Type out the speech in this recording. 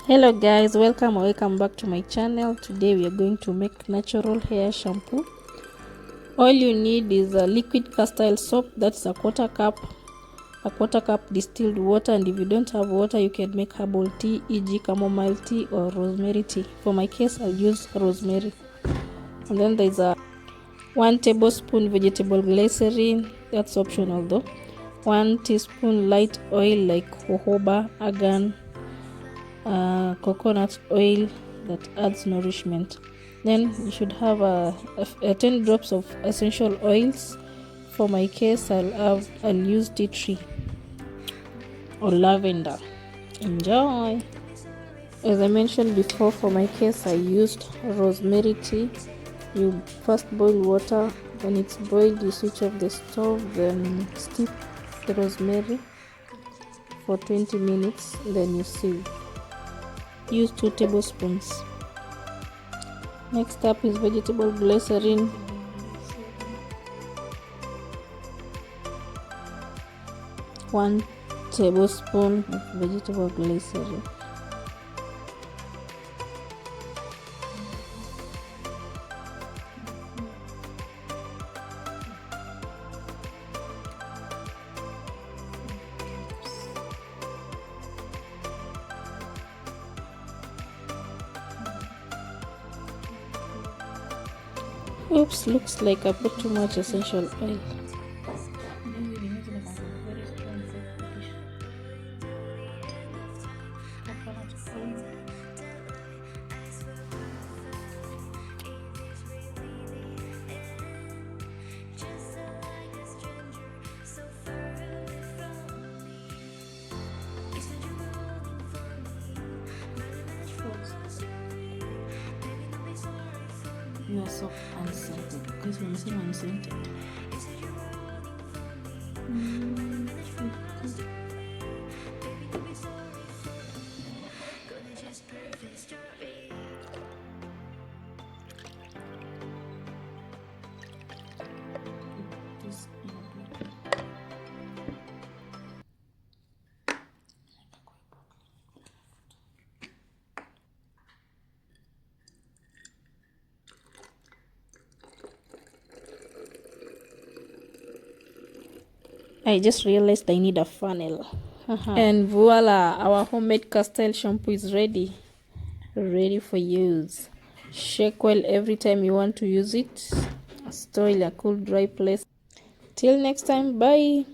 Hello guys, welcome back to my channel. Today we are going to make natural hair shampoo. All you need is a liquid castile soap, that's a quarter cup distilled water, and if you don't have water you can make herbal tea, e.g. chamomile tea or rosemary tea. For my case I'll use rosemary. And then there's a 1 tablespoon vegetable glycerin, that's optional though. 1 teaspoon light oil like jojoba, argan, coconut oil that adds nourishment. Then you should have a 10 drops of essential oils. For my case I'll use tea tree or lavender. Enjoy. As I mentioned before, for my case I used rosemary tea. You first boil water. When it's boiled you switch off the stove, then steep the rosemary for 20 minutes, then you sieve. Use 2 tablespoons. Next up is vegetable glycerin. One tablespoon of vegetable glycerin. Oops, looks like I put too much essential oil. You are so unscented because when you say unscented, I just realized I need a funnel. And voila, our homemade Castile shampoo is ready for use. Shake well every time you want to use it. Store in a cool, dry place. Till next time, bye.